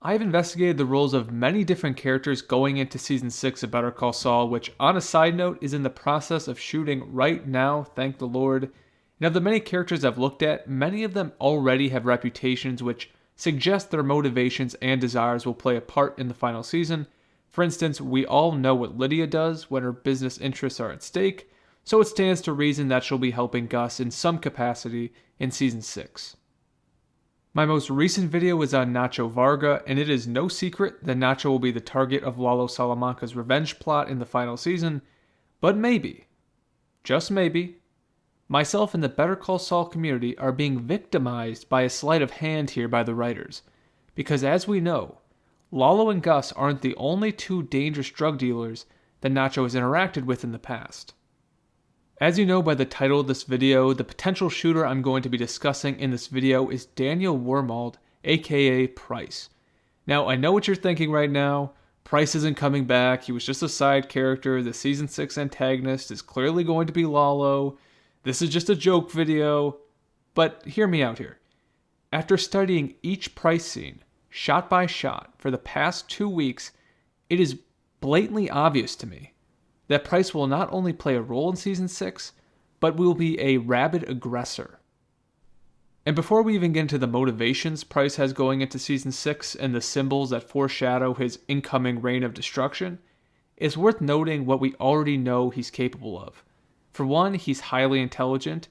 I've investigated the roles of many different characters going into Season 6 of Better Call Saul, which, on a side note, is in the process of shooting right now, thank the Lord. And of the many characters I've looked at, many of them already have reputations which suggest their motivations and desires will play a part in the final season. For instance, we all know what Lydia does when her business interests are at stake, so it stands to reason that she'll be helping Gus in some capacity in Season 6. My most recent video was on Nacho Varga, and it is no secret that Nacho will be the target of Lalo Salamanca's revenge plot in the final season, but maybe, just maybe, myself and the Better Call Saul community are being victimized by a sleight of hand here by the writers, because as we know, Lalo and Gus aren't the only two dangerous drug dealers that Nacho has interacted with in the past. As you know by the title of this video, the potential shooter I'm going to be discussing in this video is Daniel Wormald, aka Pryce. Now, I know what you're thinking right now. Pryce isn't coming back, he was just a side character, the Season 6 antagonist is clearly going to be Lalo, this is just a joke video. But hear me out here. After studying each Pryce scene, shot by shot, for the past 2 weeks, it is blatantly obvious to me that Pryce will not only play a role in Season 6, but will be a rabid aggressor. And before we even get into the motivations Pryce has going into Season 6 and the symbols that foreshadow his incoming reign of destruction, it's worth noting what we already know he's capable of. For one, he's highly intelligent.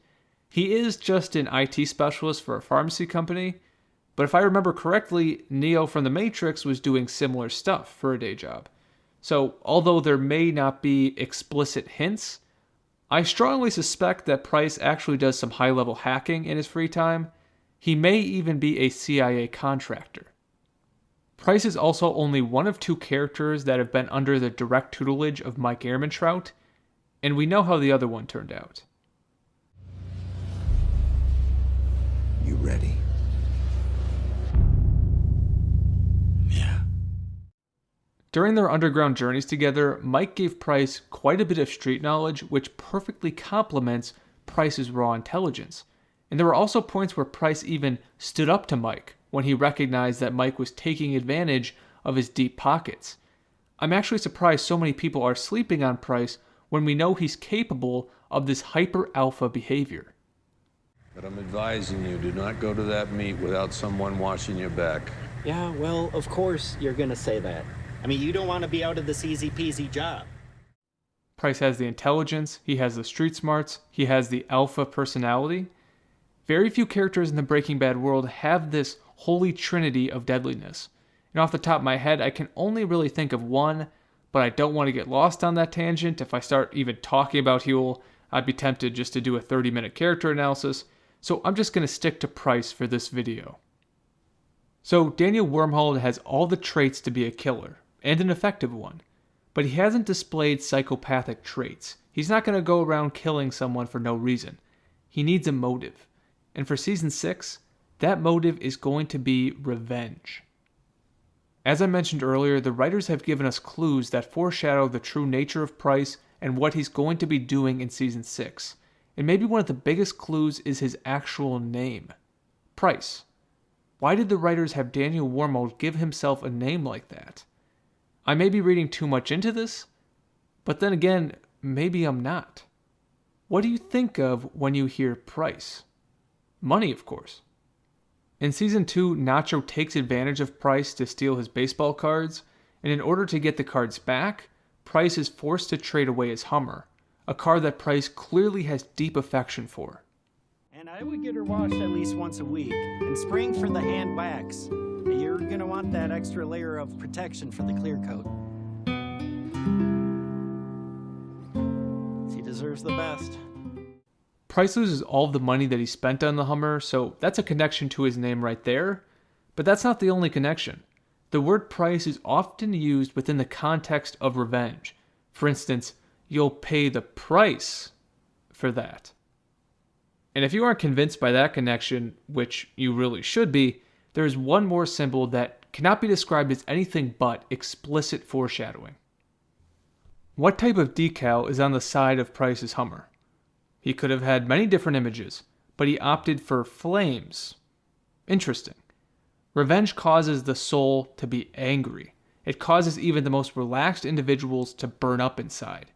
He is just an IT specialist for a pharmacy company, but if I remember correctly, Neo from The Matrix was doing similar stuff for a day job. So, although there may not be explicit hints, I strongly suspect that Pryce actually does some high-level hacking in his free time. He may even be a CIA contractor. Pryce is also only one of two characters that have been under the direct tutelage of Mike Ehrmantraut, and we know how the other one turned out. You ready? Yeah. During their underground journeys together, Mike gave Pryce quite a bit of street knowledge, which perfectly complements Pryce's raw intelligence. And there were also points where Pryce even stood up to Mike when he recognized that Mike was taking advantage of his deep pockets. I'm actually surprised so many people are sleeping on Pryce when we know he's capable of this hyper-alpha behavior. But I'm advising you, do not go to that meet without someone watching your back. Yeah, well, of course you're gonna say that. I mean, you don't want to be out of this easy-peasy job. Pryce has the intelligence, he has the street smarts, he has the alpha personality. Very few characters in the Breaking Bad world have this holy trinity of deadliness. And off the top of my head, I can only really think of one, but I don't want to get lost on that tangent. If I start even talking about Huel, I'd be tempted just to do a 30-minute character analysis, so I'm just going to stick to Pryce for this video. So Daniel Wormald has all the traits to be a killer, and an effective one, but he hasn't displayed psychopathic traits. He's not going to go around killing someone for no reason. He needs a motive, and for Season 6, that motive is going to be revenge. As I mentioned earlier, the writers have given us clues that foreshadow the true nature of Pryce and what he's going to be doing in Season 6. And maybe one of the biggest clues is his actual name, Pryce. Why did the writers have Daniel Wormald give himself a name like that? I may be reading too much into this, but then again, maybe I'm not. What do you think of when you hear Pryce? Money, of course. In Season 2, Nacho takes advantage of Pryce to steal his baseball cards, and in order to get the cards back, Pryce is forced to trade away his Hummer, a car that Pryce clearly has deep affection for. And I would get her washed at least once a week, and spraying for the hand wax. You're gonna want that extra layer of protection for the clear coat. She deserves the best. Pryce loses all of the money that he spent on the Hummer, so that's a connection to his name right there. But that's not the only connection. The word Pryce is often used within the context of revenge. For instance, you'll pay the price for that. And if you aren't convinced by that connection, which you really should be, there is one more symbol that cannot be described as anything but explicit foreshadowing. What type of decal is on the side of Pryce's Hummer? He could have had many different images, but he opted for flames. Interesting. Revenge causes the soul to be angry. It causes even the most relaxed individuals to burn up inside.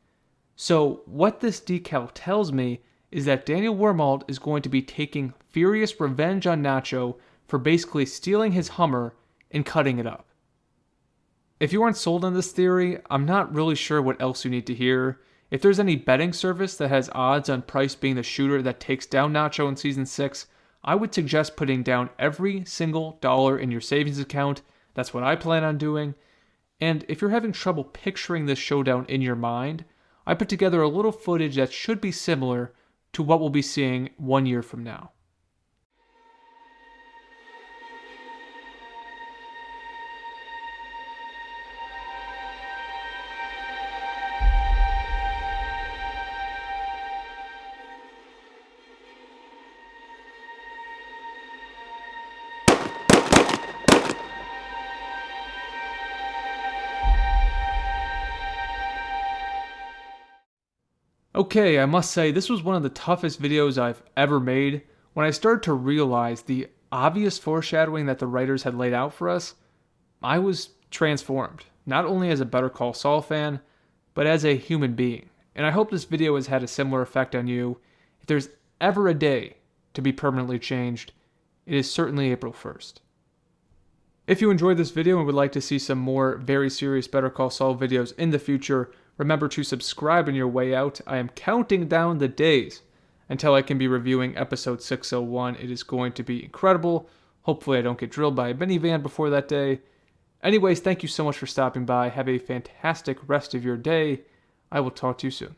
So what this decal tells me is that Daniel Wormald is going to be taking furious revenge on Nacho for basically stealing his Hummer and cutting it up. If you aren't sold on this theory, I'm not really sure what else you need to hear. If there's any betting service that has odds on Pryce being the shooter that takes down Nacho in Season 6, I would suggest putting down every single dollar in your savings account. That's what I plan on doing. And if you're having trouble picturing this showdown in your mind, I put together a little footage that should be similar to what we'll be seeing 1 year from now. Okay, I must say, this was one of the toughest videos I've ever made. When I started to realize the obvious foreshadowing that the writers had laid out for us, I was transformed. Not only as a Better Call Saul fan, but as a human being. And I hope this video has had a similar effect on you. If there's ever a day to be permanently changed, it is certainly April 1st. If you enjoyed this video and would like to see some more very serious Better Call Saul videos in the future, remember to subscribe on your way out. I am counting down the days until I can be reviewing episode 601. It is going to be incredible. Hopefully I don't get drilled by a minivan before that day. Anyways, thank you so much for stopping by. Have a fantastic rest of your day. I will talk to you soon.